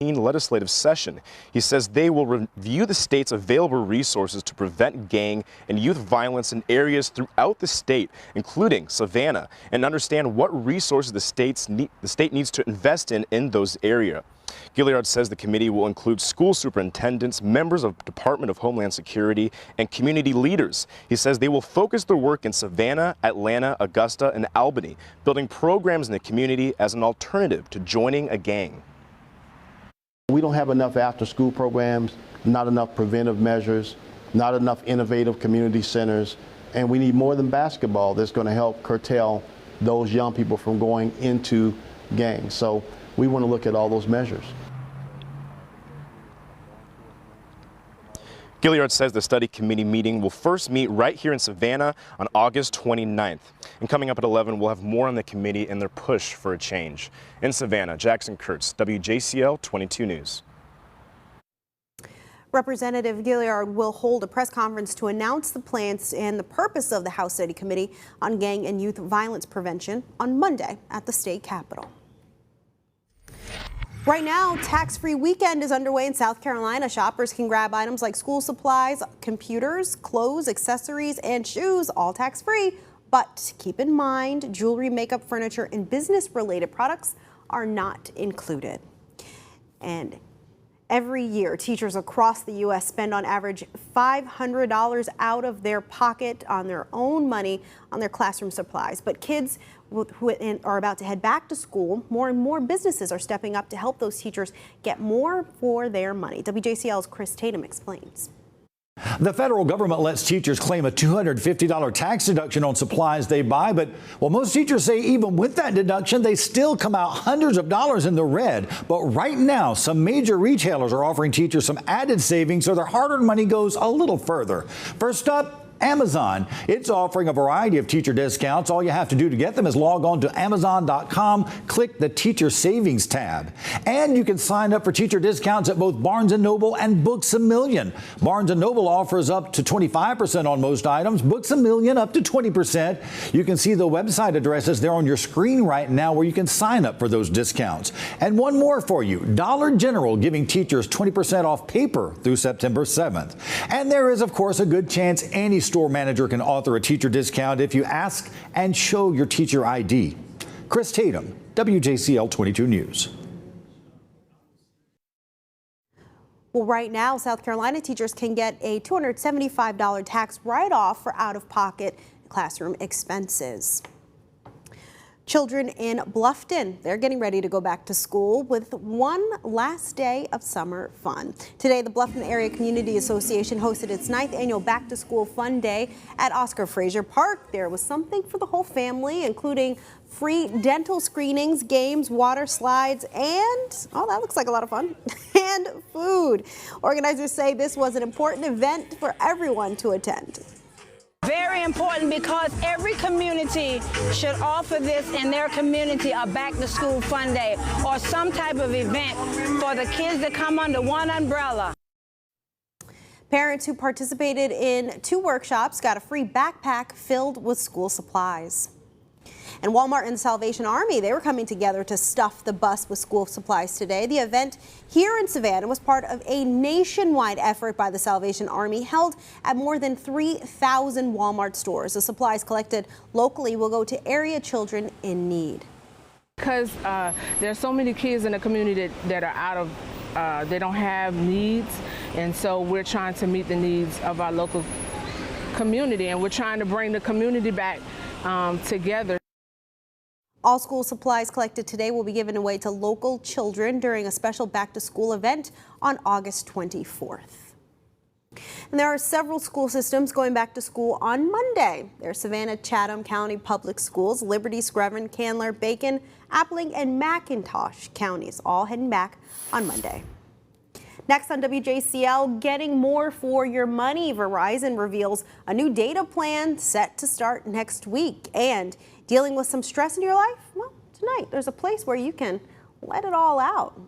legislative session. He says they will review the state's available resources to prevent gang and youth violence in areas throughout the state, including Savannah, and understand what resources the state needs to invest in those areas. Gilliard says the committee will include school superintendents, members of Department of Homeland Security, and community leaders. He says they will focus their work in Savannah, Atlanta, Augusta, and Albany, building programs in the community as an alternative to joining a gang. We don't have enough after-school programs, not enough preventive measures, not enough innovative community centers, and we need more than basketball that's going to help curtail those young people from going into gangs. So we want to look at all those measures. Gilliard says the study committee meeting will first meet right here in Savannah on August 29th. And coming up at 11, we'll have more on the committee and their push for a change. In Savannah, Jackson Kurtz, WJCL 22 News. Representative Gilliard will hold a press conference to announce the plans and the purpose of the House Study Committee on Gang and Youth Violence Prevention on Monday at the state capitol. Right now, tax-free weekend is underway in South Carolina. Shoppers can grab items like school supplies, computers, clothes, accessories, and shoes, all tax-free. But keep in mind, jewelry, makeup, furniture, and business-related products are not included. And every year, teachers across the U.S. spend on average $500 out of their pocket on their own money on their classroom supplies. But kids who are about to head back to school, more and more businesses are stepping up to help those teachers get more for their money. WJCL's Chris Tatum explains. The federal government lets teachers claim a $250 tax deduction on supplies they buy, but well, most teachers say even with that deduction, they still come out hundreds of dollars in the red. But right now, some major retailers are offering teachers some added savings so their hard-earned money goes a little further. First up, Amazon. It's offering a variety of teacher discounts. All you have to do to get them is log on to Amazon.com, click the Teacher Savings tab. And you can sign up for teacher discounts at both Barnes & Noble and Books A Million. Barnes & Noble offers up to 25% on most items, Books A Million up to 20%. You can see the website addresses there on your screen right now where you can sign up for those discounts. And one more for you, Dollar General giving teachers 20% off paper through September 7th. And there is, of course, a good chance any store manager can author a teacher discount if you ask and show your teacher ID. Chris Tatum, WJCL 22 News. Well, right now, South Carolina teachers can get a $275 tax write-off for out-of-pocket classroom expenses. Children in Bluffton, they're getting ready to go back to school with one last day of summer fun. Today, the Bluffton Area Community Association hosted its 9th annual Back to School Fun Day at Oscar Fraser Park. There was something for the whole family, including free dental screenings, games, water slides, and, oh, that looks like a lot of fun, and food. Organizers say this was an important event for everyone to attend. Very important because every community should offer this in their community a back to school fun day or some type of event for the kids to come under one umbrella. Parents who participated in 2 workshops got a free backpack filled with school supplies. And Walmart and the Salvation Army, they were coming together to stuff the bus with school supplies today. The event here in Savannah was part of a nationwide effort by the Salvation Army held at more than 3,000 Walmart stores. The supplies collected locally will go to area children in need. Because there's so many kids in the community that are out of, they don't have needs, and so we're trying to meet the needs of our local community, and we're trying to bring the community back together. All school supplies collected today will be given away to local children during a special back-to-school event on August 24th. And there are several school systems going back to school on Monday. There's Savannah, Chatham County Public Schools, Liberty, Screven, Candler, Bacon, Appling, and McIntosh counties all heading back on Monday. Next on WJCL, getting more for your money. Verizon reveals a new data plan set to start next week. And dealing with some stress in your life? Well, tonight there's a place where you can let it all out.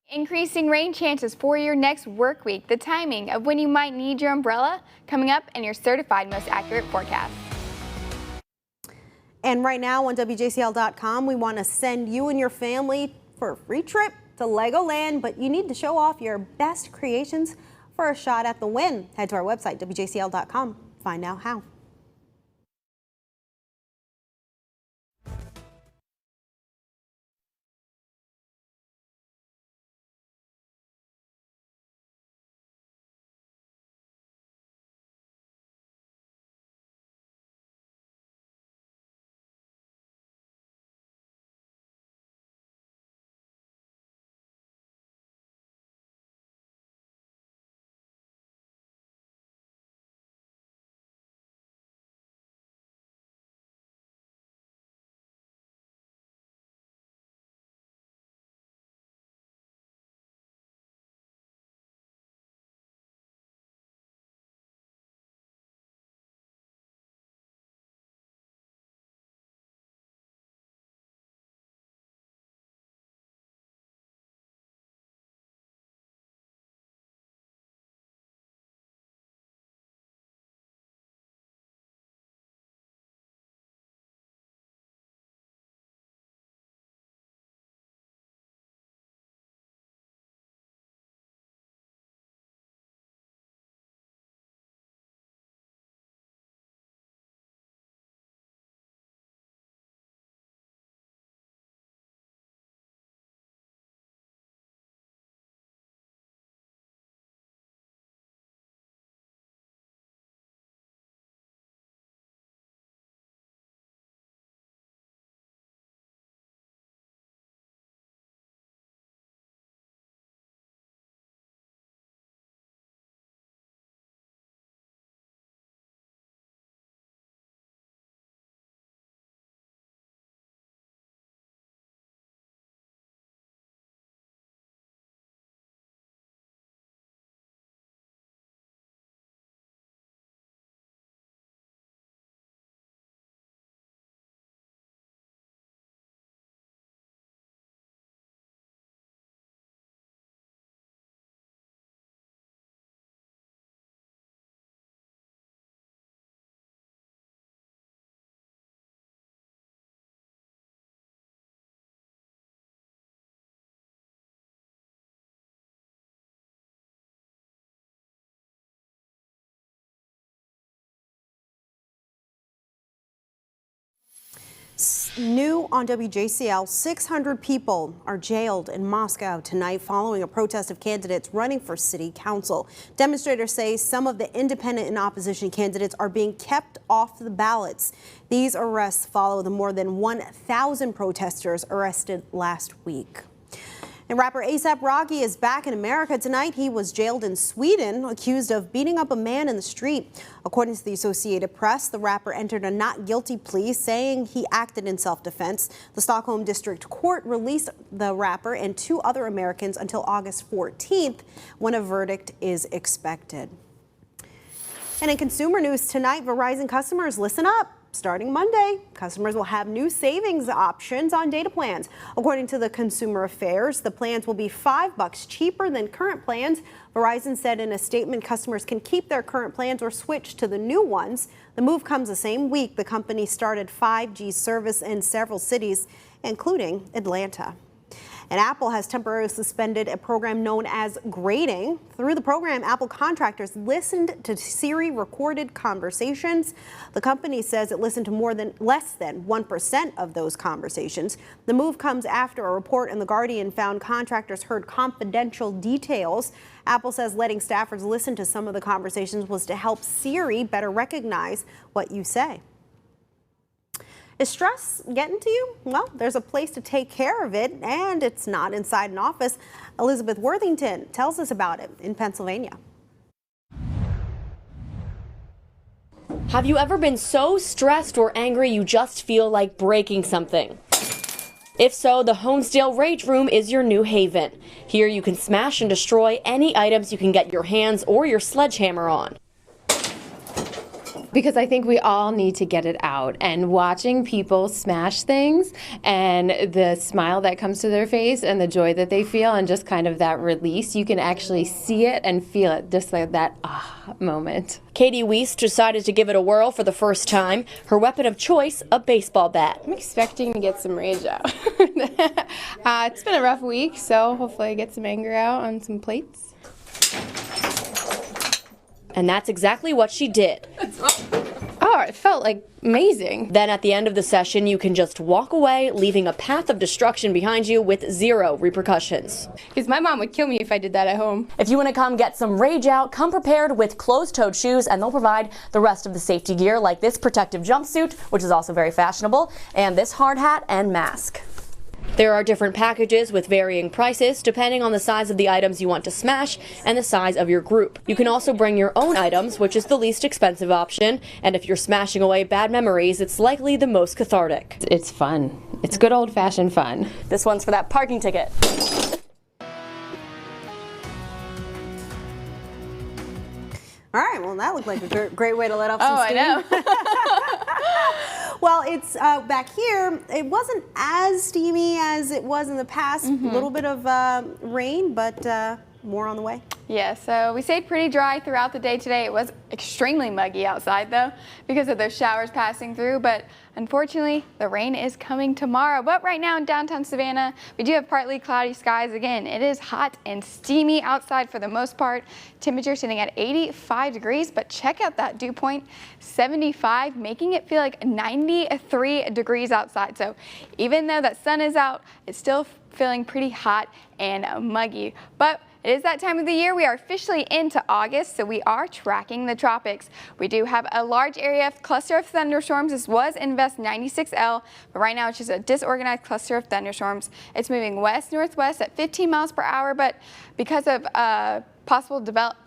Increasing rain chances for your next work week. The timing of when you might need your umbrella coming up in your certified most accurate forecast. And right now on WJCL.com, we want to send you and your family for a free trip to Legoland, but you need to show off your best creations for a shot at the win. Head to our website, WJCL.com. Find out how. New on WJCL, 600 people are jailed in Moscow tonight following a protest of candidates running for city council. Demonstrators say some of the independent and opposition candidates are being kept off the ballots. These arrests follow the more than 1,000 protesters arrested last week. And rapper A$AP Rocky is back in America tonight. He was jailed in Sweden, accused of beating up a man in the street. According to the Associated Press, the rapper entered a not guilty plea, saying he acted in self-defense. The Stockholm District Court released the rapper and 2 other Americans until August 14th, when a verdict is expected. And in consumer news tonight, Verizon customers, listen up. Starting Monday, customers will have new savings options on data plans. According to the Consumer Affairs, the plans will be $5 cheaper than current plans. Verizon said in a statement customers can keep their current plans or switch to the new ones. The move comes the same week the company started 5G service in several cities, including Atlanta. And Apple has temporarily suspended a program known as grading. Through the program, Apple contractors listened to Siri recorded conversations. The company says it listened to less than 1% of those conversations. The move comes after a report in The Guardian found contractors heard confidential details. Apple says letting staffers listen to some of the conversations was to help Siri better recognize what you say. Is stress getting to you? Well, there's a place to take care of it, and it's not inside an office. Elizabeth Worthington tells us about it in Pennsylvania. Have you ever been so stressed or angry you just feel like breaking something? If so, the Honesdale Rage Room is your new haven. Here you can smash and destroy any items you can get your hands or your sledgehammer on. Because I think we all need to get it out, and watching people smash things and the smile that comes to their face and the joy that they feel and just kind of that release, you can actually see it and feel it, just like that moment. Katie Weiss decided to give it a whirl for the first time. Her weapon of choice, a baseball bat. I'm expecting to get some rage out. It's been a rough week, so hopefully I get some anger out on some plates. And that's exactly what she did. Oh, it felt like amazing. Then at the end of the session, you can just walk away, leaving a path of destruction behind you with 0 repercussions. Because my mom would kill me if I did that at home. If you want to come get some rage out, come prepared with closed-toed shoes, and they'll provide the rest of the safety gear like this protective jumpsuit, which is also very fashionable, and this hard hat and mask. There are different packages with varying prices depending on the size of the items you want to smash and the size of your group. You can also bring your own items, which is the least expensive option, and if you're smashing away bad memories, it's likely the most cathartic. It's fun. It's good old-fashioned fun. This one's for that parking ticket. All right, well, that looked like a great way to let off some steam. I know. Well, it's back here. It wasn't as steamy as it was in the past. A little bit of rain, but more on the way. Yeah, so we stayed pretty dry throughout the day today. It was extremely muggy outside though because of those showers passing through, but unfortunately the rain is coming tomorrow. But right now in downtown Savannah, we do have partly cloudy skies again. It is hot and steamy outside for the most part. Temperature sitting at 85 degrees, but check out that dew point, 75, making it feel like 93 degrees outside. So even though that sun is out, it's still feeling pretty hot and muggy. But it is that time of the year. We are officially into August, so we are tracking the tropics. We do have a large area of cluster of thunderstorms. This was Invest 96L, but right now it's just a disorganized cluster of thunderstorms. It's moving west-northwest at 15 miles per hour, but because of possible development,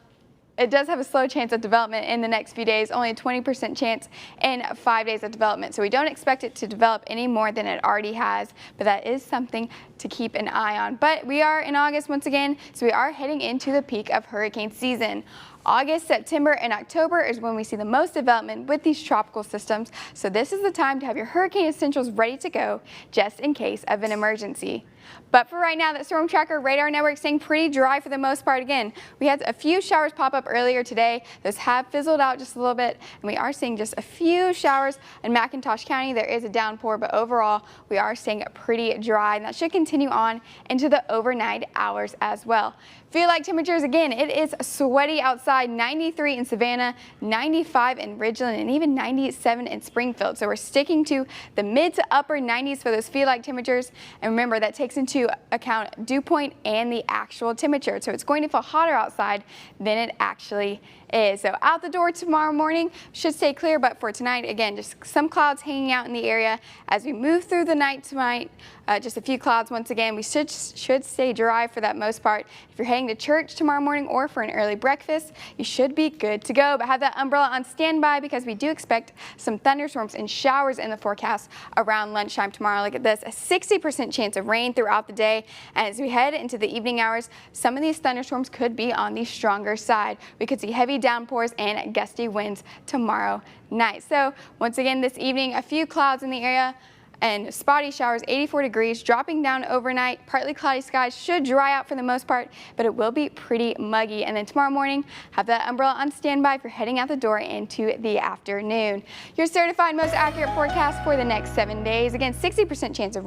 it does have a slow chance of development in the next few days, only a 20% chance in 5 days of development. So we don't expect it to develop any more than it already has, but that is something to keep an eye on. But we are in August once again, so we are heading into the peak of hurricane season. August, September, and October is when we see the most development with these tropical systems. So this is the time to have your hurricane essentials ready to go just in case of an emergency. But for right now, that Storm Tracker radar network staying pretty dry for the most part. Again, we had a few showers pop up earlier today. Those have fizzled out just a little bit, and we are seeing just a few showers in McIntosh County. There is a downpour, but overall, we are staying pretty dry, and that should continue on into the overnight hours as well. Feel like temperatures, again, it is sweaty outside, 93 in Savannah, 95 in Ridgeland, and even 97 in Springfield. So we're sticking to the mid to upper 90s for those feel like temperatures. And remember, that takes into account dew point and the actual temperature. So it's going to feel hotter outside than it actually is. So out the door tomorrow morning should stay clear, but for tonight, again, just some clouds hanging out in the area. As we move through the night tonight, just a few clouds once again. We should stay dry for that most part. If you're heading to church tomorrow morning or for an early breakfast, you should be good to go. But have that umbrella on standby because we do expect some thunderstorms and showers in the forecast around lunchtime tomorrow. Look at this, a 60% chance of rain throughout the day. And as we head into the evening hours, some of these thunderstorms could be on the stronger side. We could see heavy downpours and gusty winds tomorrow night. So once again this evening, a few clouds in the area and spotty showers, 84 degrees, dropping down overnight. Partly cloudy skies should dry out for the most part, but it will be pretty muggy. And then tomorrow morning, have that umbrella on standby if you're heading out the door into the afternoon. Your certified most accurate forecast for the next 7 days. Again, 60% chance of